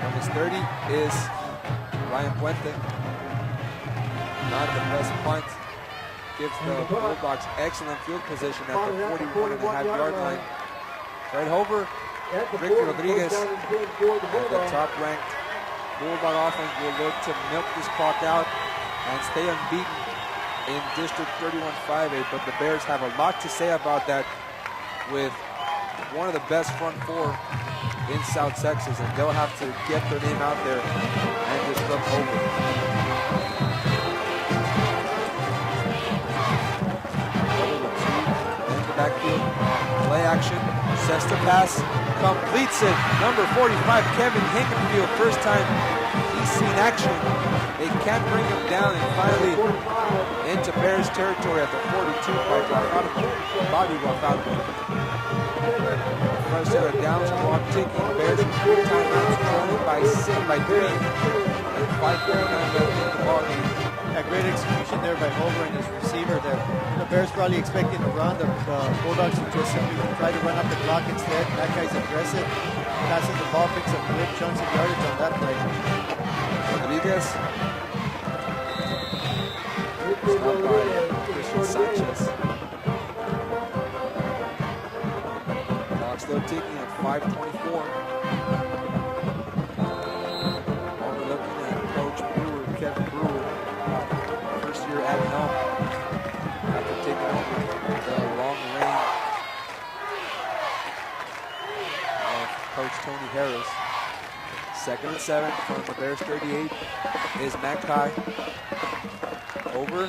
A: From his 30 is Ryan Puente. Not the best punt. Gives the Bulldogs excellent field position at the 41.5-yard line. Right over, Ricky Rodriguez, the top-ranked Bulldog offense, will look to milk this clock out and stay unbeaten in District 31-5A. But the Bears have a lot to say about that, with one of the best front four in South Texas, and they'll have to get their name out there and just look over. Backfield, play action, sets the pass, completes it. Number 45, Kevin Hinkenfield, first time he's seen action. They can't bring him down, and finally into Bears territory at the 42 by Bobby Guajaldo. First set of downs, clock ticking. Bears with 3 timeouts, trailing by 3, and 5:49 left in the ballgame.
D: A great execution there by Hover and his receiver there. The Bears probably expecting to run. The Bulldogs would just simply try to run up the clock instead. That guy's aggressive. Passes the ball, picks up good chunks of yardage on that play.
A: Rodriguez. Stopped by Christian Sanchez. Clock still ticking at 5:24. Overlooking at Coach Brewer, Kevin Brewer. First year at helm after taking over the long reign of Coach Tony Harris. 2nd and 7 from the Bears 38 is Mackay. Over.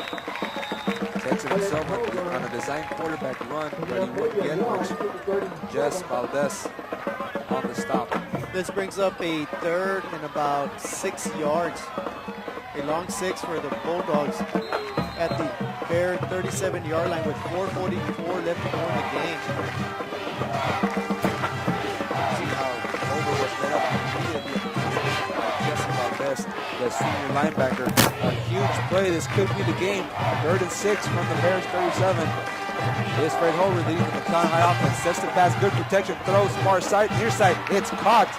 A: Takes it himself on a design quarterback run, but he wouldn't get much. Jess Valdez on the stop.
D: This brings up a 3rd and about 6 yards. A long 6 for the Bulldogs at the Bear 37-yard line with 4:44 left to go in the game.
A: See how Over was met up immediately. Jesse Valdez, the senior linebacker. A huge play. This could be the game. 3rd and 6 from the Bears 37. Here's Fred Hover leading the McAllen high offense. Sets the pass. Good protection. Throws far side. Near side. It's caught.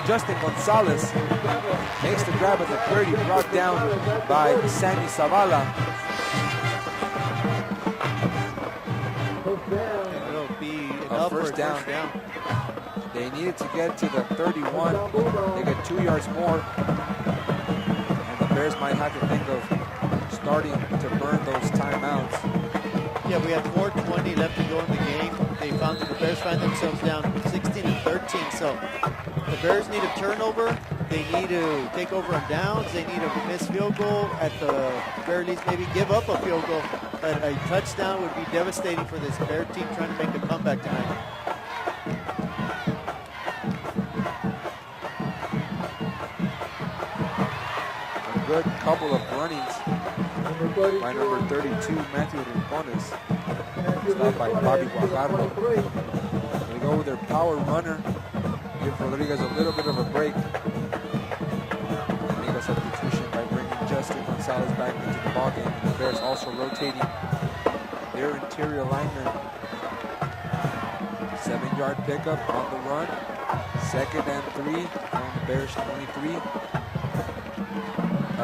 A: Justin Gonzalez makes the grab at the 30, brought down by Sammy Zavala.
D: And it'll be enough for a first down.
A: They needed to get to the 31. They get 2 yards more. And the Bears might have to think of starting to burn those timeouts.
D: Yeah, we have 4:20 left to go in the game. The Bears find themselves down 16-13. So the Bears need a turnover. They need to take over on downs. They need a missed field goal. At the very least, maybe give up a field goal. But a touchdown would be devastating for this Bear team trying to make a comeback tonight.
A: A good couple of runnings by number 32, Matthew Rincones. Stopped by Bobby Guajardo. They go with their power runner. Give Rodriguez a little bit of a break. Make a substitution by bringing Justin Gonzalez back into the ballgame. The Bears also rotating their interior lineman. 7-yard pickup on the run. 2nd and 3 from the Bears 23.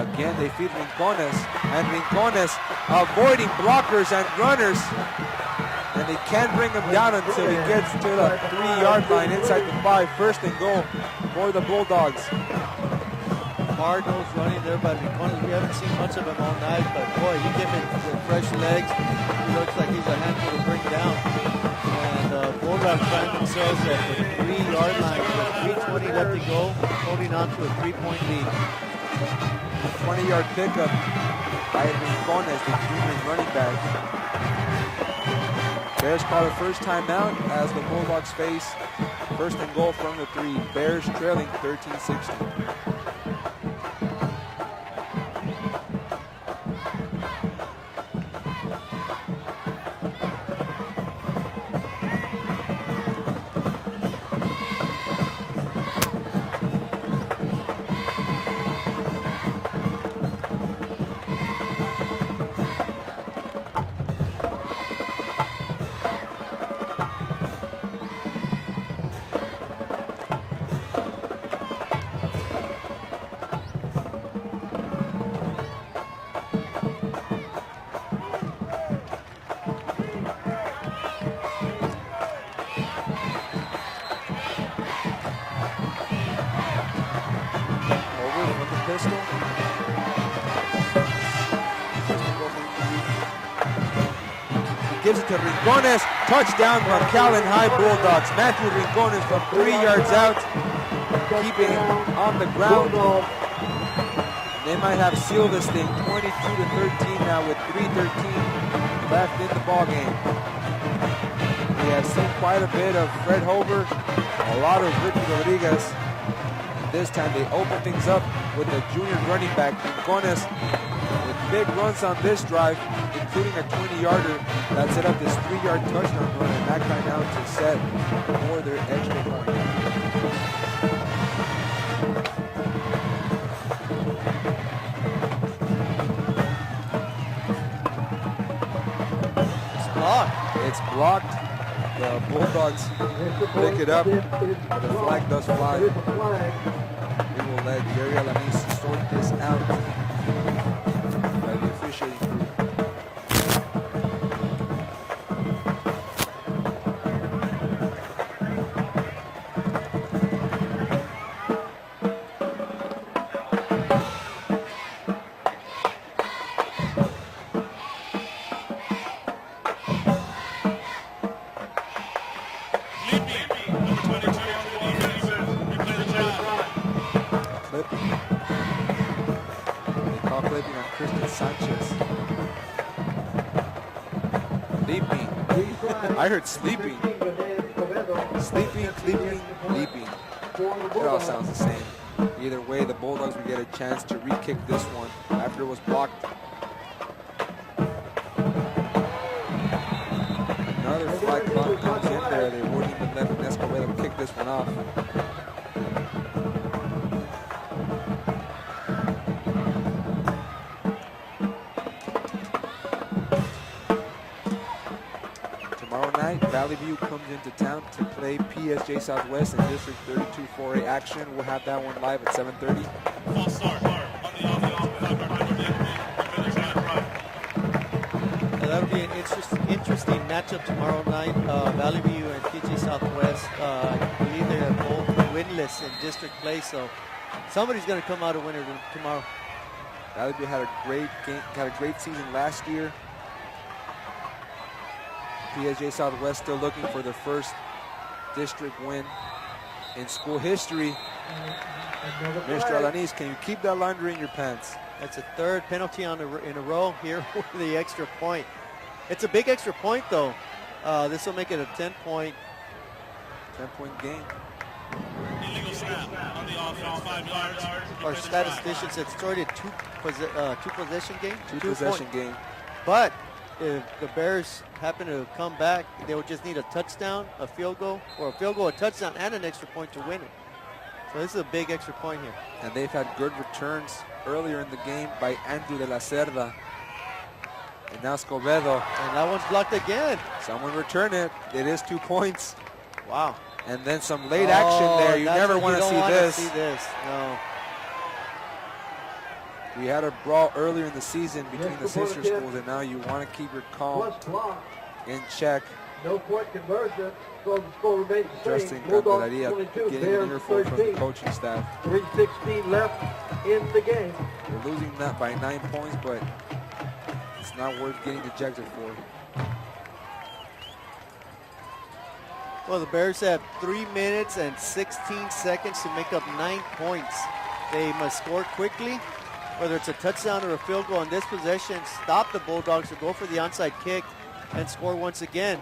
A: Again, they feed Rincones, and Rincones avoiding blockers and runners. And they can't bring him down until he gets to the 3-yard line inside the 5. 1st and goal for the Bulldogs.
D: Hard nose running there by Rincones. We haven't seen much of him all night, but boy, he gave it with fresh legs. He looks like he's a handful to bring down. And Bulldogs find themselves at the 3-yard line with 3:20 left to go, holding on to a 3-point lead.
A: 20-yard pickup by Rincones, the junior running back. Bears call the first timeout as the Bulldogs face 1st and goal from the 3. Bears trailing 13-16. Gives it to Rincones. Touchdown, Mcallen High Bulldogs. Matthew Rincones from 3 yards out, keeping him on the ground. They might have sealed this thing 22-13 now with 3:13 left in the ball game. We have seen quite a bit of Fred Hover, a lot of Ricky Rodriguez. And this time they open things up with the junior running back, Rincones, with big runs on this drive, including a 20-yarder that set up this 3-yard touchdown run, and that kind out to set for their extra point.
D: It's blocked.
A: It's blocked. The Bulldogs pick it up, but the flag does fly. We will let Jerry Alanis sort this out by the officiating crew. I heard sleeping. Sleeping, sleeping, leaping. It all sounds the same. Either way, the Bulldogs will get a chance to re-kick this one after it was blocked. Another flag block comes in there. They wouldn't even let Escobedo kick this one off. Valley View comes into town to play PSJA Southwest in District 32 4A action. We'll have that one live at 7:30.
B: False start
D: That'll be an interesting matchup tomorrow night. Valley View and PSJA Southwest. I believe they are both winless in district play, so somebody's going to come out a winner tomorrow.
A: Valley View had a great game, had a great season last year. PSJA Southwest still looking for their first district win in school history. Mr. Alanis, can you keep that laundry in your pants?
D: That's a third penalty in a row here with the extra point. It's a big extra point, though. This will make it a 10-point
A: game.
B: Illegal snap on the offense, 5 yards.
D: Our statistician said it's already a two-possession game.
A: Two-possession game.
D: But if the Bears happen to come back, they will just need a touchdown, a field goal, a touchdown, and an extra point to win it. So this is a big extra point here.
A: And they've had good returns earlier in the game by Andrew de la Cerda. And now Escobedo.
D: And that one's blocked again.
A: Someone return it. It is 2 points.
D: Wow.
A: And then some late action there. You never want to see this.
D: No.
A: We had a brawl earlier in the season between the sister schools, and now you want to keep your calm in check.
C: No point conversion. So the score remains the
A: Justin
C: same. Bulldogs
A: Canteraria
C: 22,
A: getting
C: Bears
A: an earful from the
C: 13.
A: coaching staff.
C: 3:16 left in the game.
A: We're losing that by 9 points, but it's not worth getting dejected for.
D: Well, the Bears have 3 minutes and 16 seconds to make up 9 points. They must score quickly, whether it's a touchdown or a field goal on this possession, stop the Bulldogs or go for the onside kick and score once again,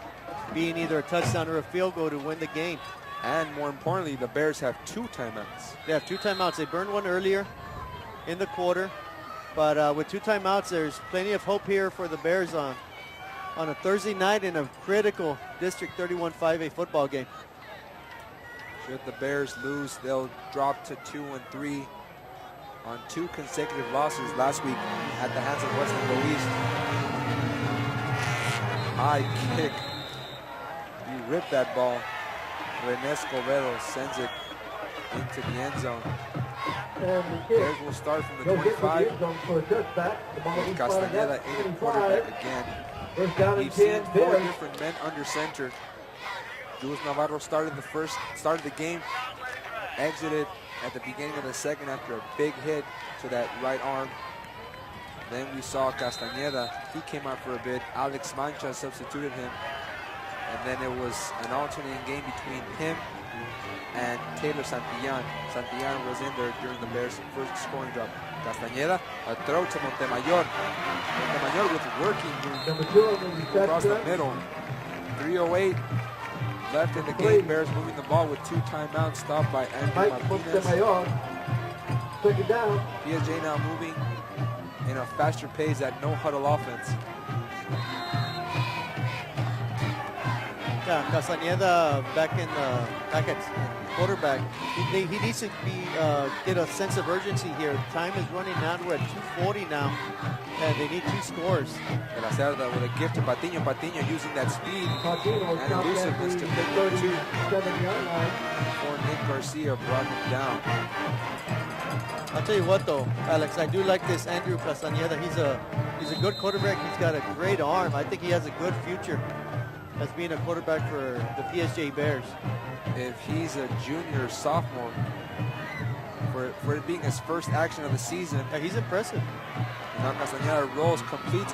D: being either a touchdown or a field goal to win the game.
A: And more importantly, the Bears have 2 timeouts.
D: They have 2 timeouts. They burned one earlier in the quarter, but with 2 timeouts, there's plenty of hope here for the Bears on a Thursday night in a critical District 31 5A football game.
A: Should the Bears lose, they'll drop to 2-3 on 2 consecutive losses last week at the hands of Western Go East. High kick. He ripped that ball. Rene Escobedo sends it into the end zone.
C: And the kick.
A: Bears will start from the
C: They'll get to
A: 25.
C: the end zone for a touchback. The ball is
A: Castañeda in the quarterback again.
C: First down and
A: We've seen
C: 10.
A: 4
C: Bears.
A: different men under center. Luis Navarro started the game, exited at the beginning of the second after a big hit to that right arm. Then we saw Castañeda. He came out for a bit. Alex Mancha substituted him. And then it was an alternating game between him and Taylor Santillan. Santillan was in there during the Bears' first scoring drop. Castañeda, a throw to Montemayor. Montemayor with working room
C: Number 2 on the
A: across the
C: reception.
A: middle. 3:08 left in the game. Bears moving the ball with 2 timeouts stopped by Andrew
C: Mike
A: Martinez.
C: Montemayor. Second down.
A: PSJ now moving in a faster pace at no huddle offense.
D: Yeah, Castañeda back at quarterback. He needs to get a sense of urgency here. Time is running down. We're at 2:40 now, and they need 2 scores.
A: De la Cerda with a gift to Patiño. Patiño using that speed
C: Martino
A: and elusiveness to pick up 2
C: 37-yard line.
A: before Nick Garcia brought him down.
D: I'll tell you what though, Alex, I do like this Andrew Castañeda. He's a good quarterback. He's got a great arm. I think he has a good future as being a quarterback for the PSJA Bears.
A: If he's a junior or sophomore, for it being his first action of the season,
D: Yeah, he's impressive.
A: now Castañeda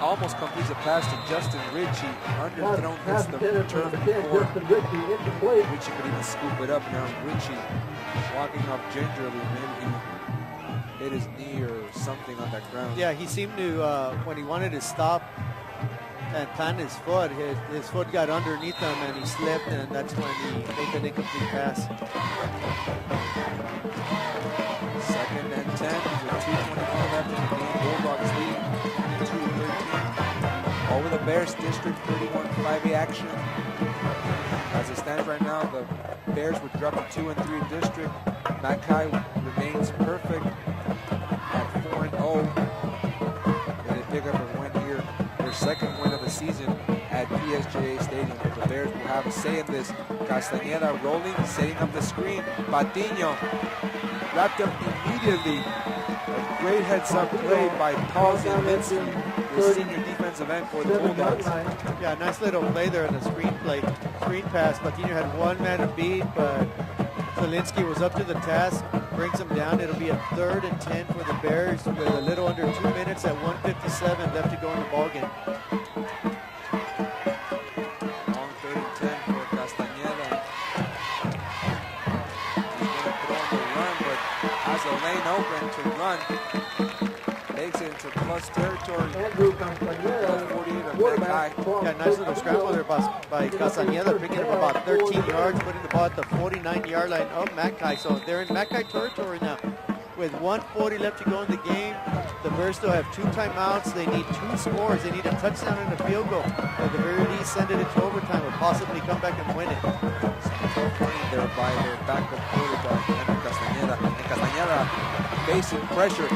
A: almost completes a pass to Justin Ritchie. Underthrown hits the turf before
C: Justin Ritchie into play.
A: Ritchie could even scoop it up. Now Ritchie walking up gingerly. Maybe he hit his knee or something on that ground.
D: Yeah, he seemed to, when he wanted to stop and plant his foot, his foot got underneath him and he slipped, and that's when he made the incomplete pass.
A: 2nd and 10 with 2:24 left in the game. Bulldogs lead 22-13 over the Bears District 31 5A action. As it stands right now, the Bears would drop to 2-3 district. Mackay remains perfect at 4-0. They pick up a win here, their 2nd win of the season at PSJA Stadium. But the Bears will have a say in this. Castañeda rolling, setting up the screen. Patiño wrapped up immediately. A great heads-up play by Paul Zielinski, the senior defensive end for the Bulldogs.
D: Yeah, nice little play there in the screen pass. Patiño had 1 man to beat, but Zielinski was up to the task, brings him down. It'll be a 3rd and 10 for the Bears with a little under 2 minutes at 1:57 left to go in the ballgame.
A: Long 3rd and 10 for Castañeda. He's going to throw on the run, but has a lane open to run. Takes it into plus territory.
C: Andrew Castañeda,
A: 48 of
C: quarterback.
D: Yeah, nice little scramble there by Castañeda, picking up about 13 yards, putting the ball at the 49-yard line of Mackay. So they're in Mackay territory now. With 1:40 left to go in the game, the Bears still have 2 timeouts. They need 2 scores. They need a touchdown and a field goal. At the very least, send it into overtime or possibly come back and win it.
A: There by their backup quarterback, Andrew Castañeda. And Castañeda facing pressure.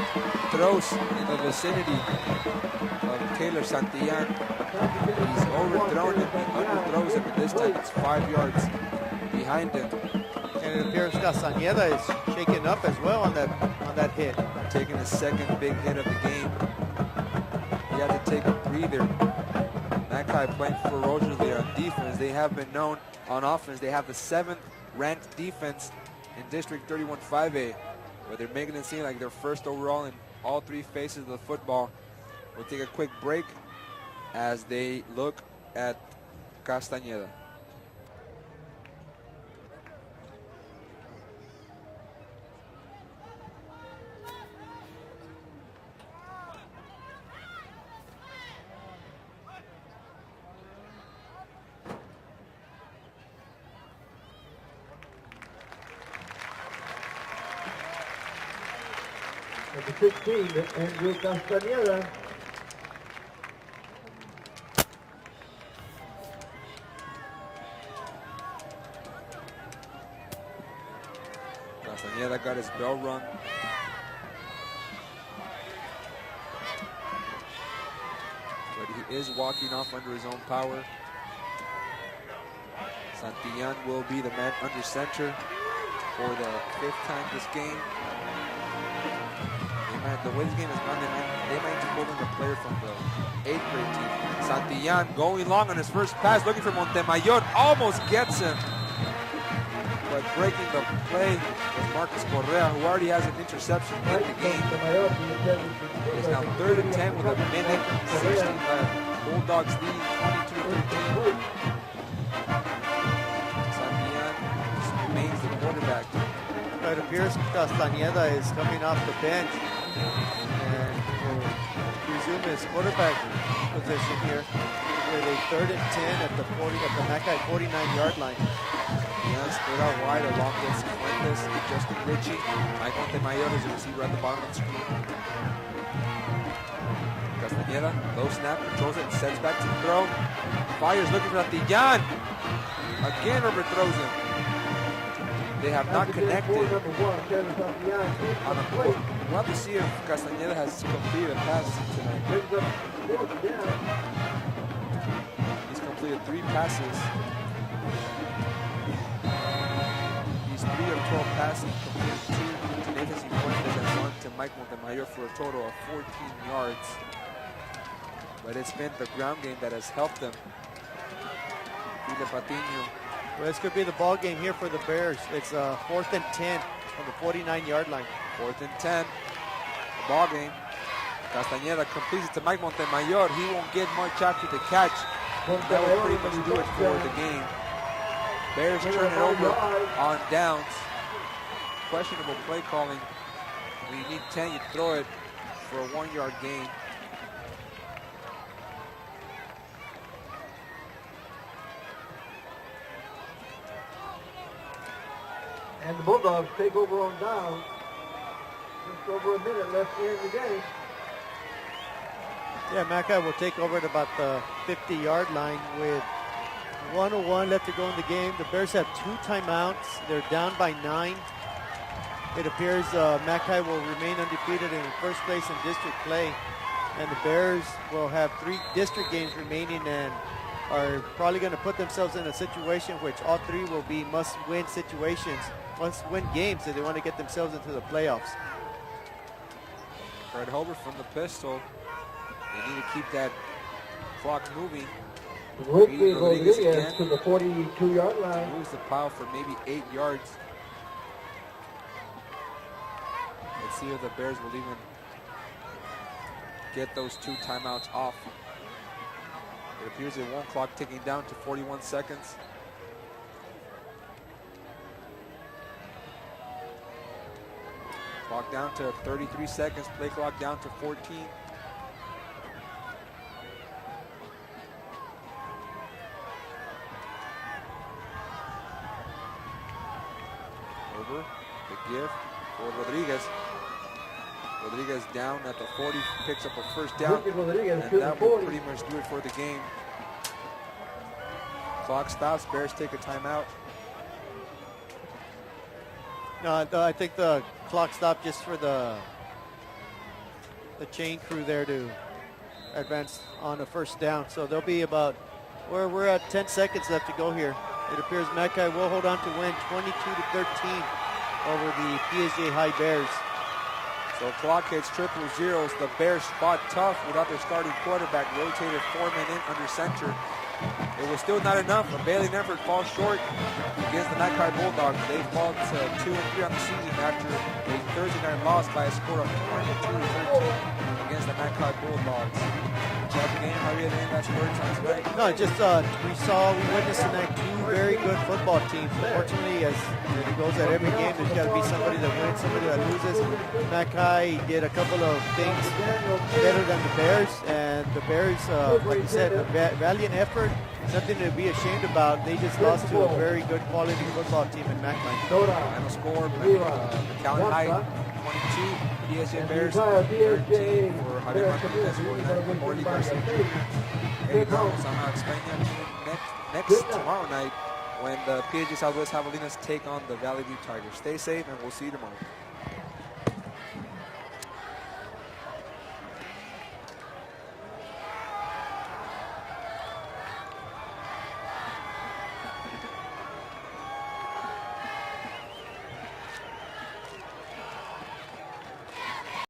A: throws in the vicinity of Taylor Santillan. He's overthrown him, he underthrows him, and this time it's 5 yards behind him.
D: And it appears Castañeda is shaken up as well on that hit.
A: Taking his second big hit of the game. He had to take a breather. Mackay playing ferociously on defense. They have been known on offense. They have the 7th ranked defense in District 31 5A, but they're making it seem like they're first overall in all 3 phases of the football. We'll take a quick break as they look at Castañeda.
C: Number 16, Andrew Castañeda.
A: Castañeda got his bell rung. But he is walking off under his own power. Santillan will be the man under center for the 5th time this game. The way this game is run, they might just hold in the player from the 8th grade team. Santillan going long on his first pass, looking for Montemayor, almost gets him. But breaking the play was Marcus Correa, who already has an interception in the game. It's now 3rd and 10 with a minute 16 left. Bulldogs lead 22-13. Santillan remains the quarterback.
D: It appears Castañeda is coming off the bench and will resume his quarterback position here with a 3rd and 10 at the Mackay 49-yard line.
A: Yeah, split out wide along with Fuentes, Justin Ritchie. Mike Montemayor is a receiver at the bottom of the screen. Castañeda, low snap, controls it, and sends back to throw. Fires looking for Santillan. Again, overthrows him. They have not connected on a play. We'll have to see if Castañeda has completed a pass tonight. He's completed 3 passes. He's 3 of 12 passing, completed 2 to Nathan Fuentes and 1 to Mike Montemayor for a total of 14 yards. But it's been the ground game that has helped them. Felipe Patiño.
D: Well, this could be the ball game here for the Bears. It's 4th and 10 on the 49-yard line.
A: 4th and 10. The ball game. Castañeda completes it to Mike Montemayor. He won't get much after the catch. That will pretty much do it for the game. Bears turn it over on downs. Questionable play calling. When you need 10, you throw it for a 1-yard gain.
C: And the Bulldogs take over on down. Just over a minute left in the game.
D: Yeah, Mackay will take over at about the 50-yard line with 1:01 left to go in the game. The Bears have 2 timeouts. They're down by 9. It appears Mackay will remain undefeated in first place in district play. And the Bears will have 3 district games remaining and are probably going to put themselves in a situation which all 3 will be must-win situations, must-win games if they want to get themselves into the playoffs.
A: Fred Holbert from the pistol. They need to keep that clock moving.
C: Ricky Rodriguez to the 42-yard line.
A: Moves the pile for maybe 8 yards. Let's see if the Bears will even get those 2 timeouts off. It appears they won't. Clock ticking down to 41 seconds. Clock down to 33 seconds. Play clock down to 14. Over the gift for Rodriguez. Rodriguez down at the 40, picks up a first down, and that will pretty much do it for the game. Clock stops, Bears take a timeout.
D: No, I think the clock stopped just for the the chain crew there to advance on a first down. So there'll be about, we're at 10 seconds left to go here. It appears Mackay will hold on to win 22-13 over the PSJA High Bears.
A: So clock hits triple zeros. The Bears fought tough without their starting quarterback. Rotated 4 men in under center. It was still not enough. A valiant effort falls short against the Mcallen Bulldogs. They fall to 2-3 on the season after a Thursday night loss by a score of 22-13 against the Mcallen Bulldogs. Check the game, Javier, any last words on tonight?
D: No, just we witnessed tonight two very good football teams. Unfortunately, as it goes at every game, there's got to be somebody that wins, somebody that loses. Mackay did a couple of things better than the Bears, and the Bears, like you said, a valiant effort, nothing to be ashamed about. They just lost to a very good quality football team in Mackay.
A: Final score, Mcallen High 22, PSJA Bears 13 for Javier Martinez, 49 for Garcia. Hey, Carlos, I'm not explaining that next tomorrow night when the PSJA Southwest Javelinas take on the Valley View Tigers. Stay safe, and we'll see you tomorrow.